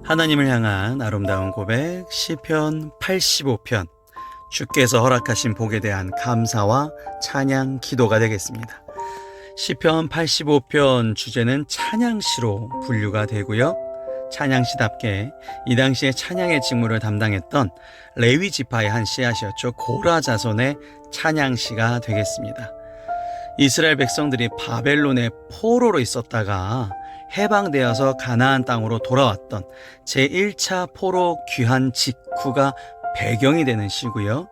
하나님을 향한 아름다운 고백 시편 85편 주께서 허락하신 복에 대한 감사와 찬양 기도가 되겠습니다. 시편 85편 주제는 찬양시로 분류가 되고요. 찬양시답게 이 당시에 찬양의 직무를 담당했던 레위 지파의 한 씨앗이었죠. 고라 자손의 찬양시가 되겠습니다. 이스라엘 백성들이 바벨론의 포로로 있었다가 해방되어서 가나안 땅으로 돌아왔던 제1차 포로 귀환 직후가 배경이 되는 시고요.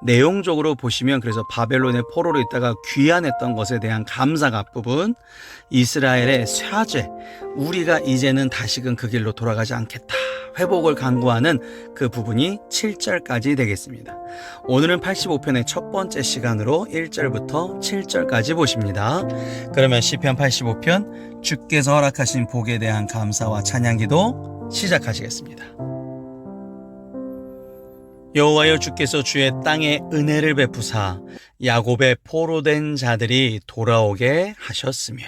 내용적으로 보시면 그래서 바벨론의 포로로 있다가 귀환했던 것에 대한 감사가 앞부분, 이스라엘의 쇠죄, 우리가 이제는 다시금 그 길로 돌아가지 않겠다, 회복을 강구하는 그 부분이 7절까지 되겠습니다. 오늘은 85편의 첫 번째 시간으로 1절부터 7절까지 보십니다. 그러면 시편 85편 주께서 허락하신 복에 대한 감사와 찬양기도 시작하시겠습니다. 여호와여, 주께서 주의 땅에 은혜를 베푸사 야곱의 포로된 자들이 돌아오게 하셨으며.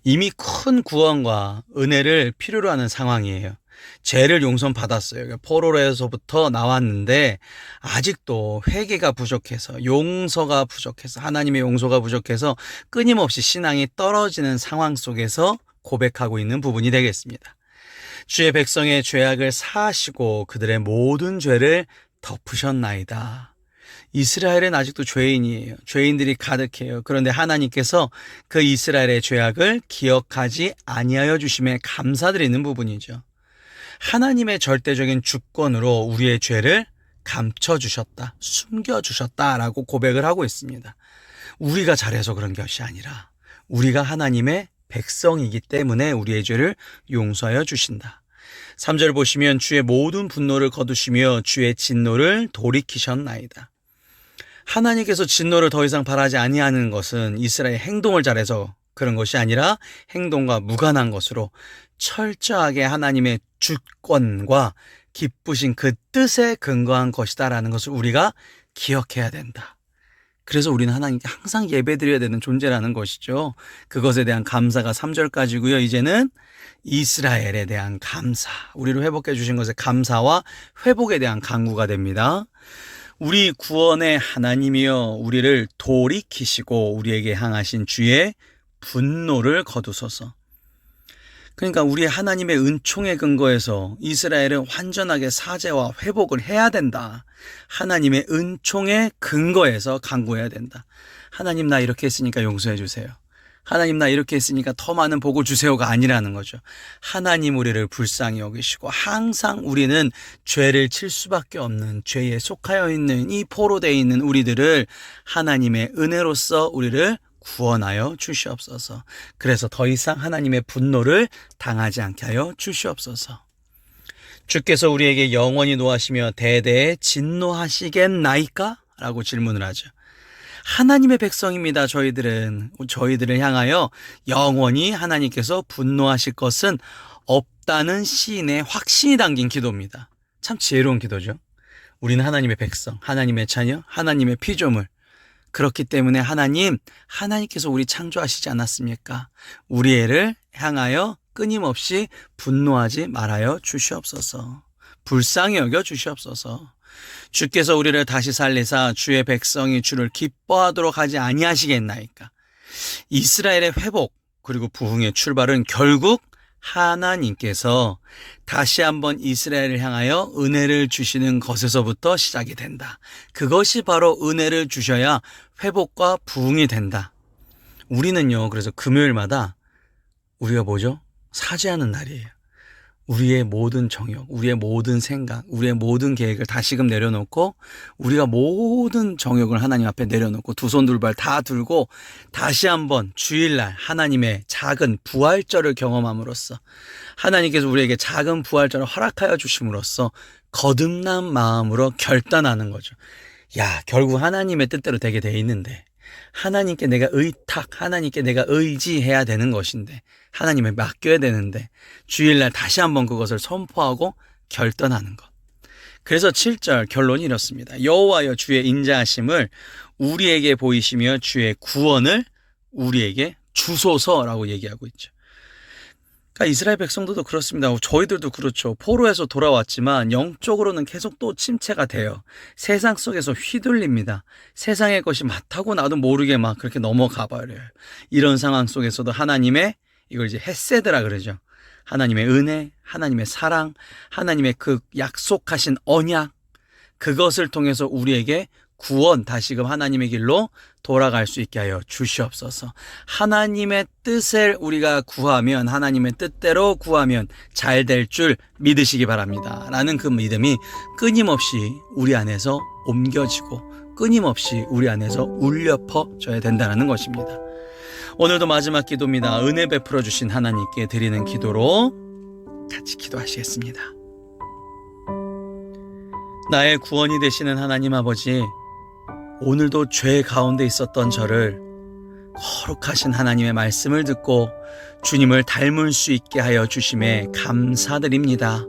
이미 큰 구원과 은혜를 필요로 하는 상황이에요. 죄를 용서받았어요. 포로로에서부터 나왔는데 아직도 회개가 부족해서, 용서가 부족해서, 하나님의 용서가 부족해서 끊임없이 신앙이 떨어지는 상황 속에서 고백하고 있는 부분이 되겠습니다. 주의 백성의 죄악을 사하시고 그들의 모든 죄를 덮으셨나이다. 이스라엘은 아직도 죄인이에요. 죄인들이 가득해요. 그런데 하나님께서 그 이스라엘의 죄악을 기억하지 아니하여 주심에 감사드리는 부분이죠. 하나님의 절대적인 주권으로 우리의 죄를 감춰주셨다, 숨겨주셨다라고 고백을 하고 있습니다. 우리가 잘해서 그런 것이 아니라 우리가 하나님의 백성이기 때문에 우리의 죄를 용서하여 주신다. 3절 보시면 주의 모든 분노를 거두시며 주의 진노를 돌이키셨나이다. 하나님께서 진노를 더 이상 바라지 아니하는 것은 이스라엘 행동을 잘해서 그런 것이 아니라 행동과 무관한 것으로 철저하게 하나님의 주권과 기쁘신 그 뜻에 근거한 것이다라는 것을 우리가 기억해야 된다. 그래서 우리는 하나님께 항상 예배드려야 되는 존재라는 것이죠. 그것에 대한 감사가 3절까지고요. 이제는 이스라엘에 대한 감사, 우리를 회복해 주신 것에 감사와 회복에 대한 간구가 됩니다. 우리 구원의 하나님이여, 우리를 돌이키시고 우리에게 향하신 주의 분노를 거두소서. 그러니까 우리 하나님의 은총에 근거해서 이스라엘은 완전하게 사죄와 회복을 해야 된다. 하나님의 은총에 근거해서 간구해야 된다. 하나님, 나 이렇게 했으니까 용서해 주세요. 하나님, 나 이렇게 했으니까 더 많은 복을 주세요가 아니라는 거죠. 하나님 우리를 불쌍히 여기시고 항상 우리는 죄를 칠 수밖에 없는, 죄에 속하여 있는 이 포로되어 있는 우리들을 하나님의 은혜로서 우리를 구원하여 주시옵소서. 그래서 더 이상 하나님의 분노를 당하지 않게 하여 주시옵소서. 주께서 우리에게 영원히 노하시며 대대에 진노하시겠나이까? 라고 질문을 하죠. 하나님의 백성입니다. 저희들을 향하여 영원히 하나님께서 분노하실 것은 없다는 시인의 확신이 담긴 기도입니다. 참 지혜로운 기도죠. 우리는 하나님의 백성, 하나님의 자녀, 하나님의 피조물. 그렇기 때문에 하나님께서 우리 창조하시지 않았습니까? 우리 애를 향하여 끊임없이 분노하지 말아요 주시옵소서. 불쌍히 여겨 주시옵소서. 주께서 우리를 다시 살리사 주의 백성이 주를 기뻐하도록 하지 아니하시겠나이까? 이스라엘의 회복 그리고 부흥의 출발은 결국 하나님께서 다시 한번 이스라엘을 향하여 은혜를 주시는 것에서부터 시작이 된다. 그것이 바로 은혜를 주셔야 회복과 부흥이 된다. 우리는요, 그래서 금요일마다 우리가 뭐죠? 사죄하는 날이에요. 우리의 모든 정욕, 우리의 모든 생각, 우리의 모든 계획을 다시금 내려놓고, 우리가 모든 정욕을 하나님 앞에 내려놓고 두 손 둘 발 다 들고 다시 한번 주일날 하나님의 작은 부활절을 경험함으로써, 하나님께서 우리에게 작은 부활절을 허락하여 주심으로써 거듭난 마음으로 결단하는 거죠. 야, 결국 하나님의 뜻대로 되게 돼 있는데, 하나님께 내가 하나님께 내가 의지해야 되는 것인데, 하나님에 맡겨야 되는데, 주일날 다시 한번 그것을 선포하고 결단하는 것. 그래서 7절 결론이 이렇습니다. 여호와여, 주의 인자하심을 우리에게 보이시며 주의 구원을 우리에게 주소서라고 얘기하고 있죠. 그러니까 이스라엘 백성들도 그렇습니다. 저희들도 그렇죠. 포로에서 돌아왔지만 영적으로는 계속 또 침체가 돼요. 세상 속에서 휘둘립니다. 세상의 것이 맞다고 나도 모르게 막 그렇게 넘어가 버려요. 이런 상황 속에서도 하나님의, 이걸 이제 헤세드라 그러죠. 하나님의 은혜, 하나님의 사랑, 하나님의 그 약속하신 언약, 그것을 통해서 우리에게 구원, 다시금 하나님의 길로 돌아갈 수 있게 하여 주시옵소서. 하나님의 뜻을 우리가 구하면, 하나님의 뜻대로 구하면 잘 될 줄 믿으시기 바랍니다. 라는 그 믿음이 끊임없이 우리 안에서 옮겨지고 끊임없이 우리 안에서 울려 퍼져야 된다는 것입니다. 오늘도 마지막 기도입니다. 은혜 베풀어 주신 하나님께 드리는 기도로 같이 기도하시겠습니다. 나의 구원이 되시는 하나님 아버지, 오늘도 죄 가운데 있었던 저를 거룩하신 하나님의 말씀을 듣고 주님을 닮을 수 있게 하여 주심에 감사드립니다.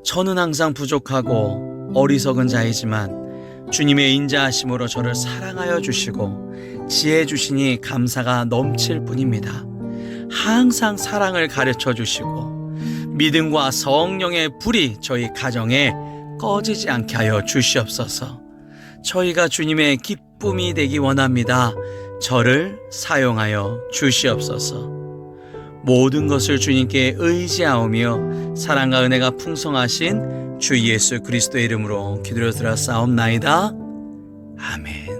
저는 항상 부족하고 어리석은 자이지만 주님의 인자하심으로 저를 사랑하여 주시고 지혜 주시니 감사가 넘칠 뿐입니다. 항상 사랑을 가르쳐 주시고 믿음과 성령의 불이 저희 가정에 꺼지지 않게 하여 주시옵소서. 저희가 주님의 기쁨이 되기 원합니다. 저를 사용하여 주시옵소서. 모든 것을 주님께 의지하오며 사랑과 은혜가 풍성하신 주 예수 그리스도의 이름으로 기도드렸사옵나이다. 아멘.